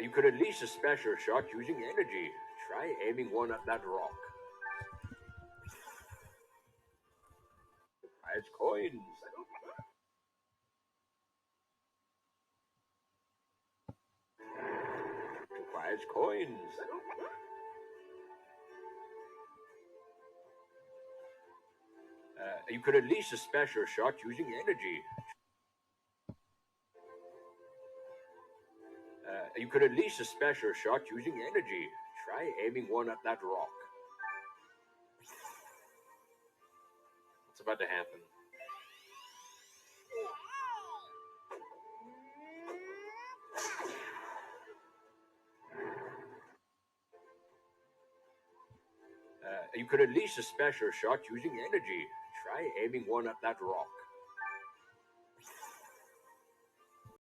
You could unleash a special shot using energy. Try aiming one at that rock. Prize coins. Prize coins. You could unleash a special shot using energy. You could unleash a special shot using energy. Try aiming one at that rock. What's about to happen? You could unleash a special shot using energy. Try aiming one at that rock.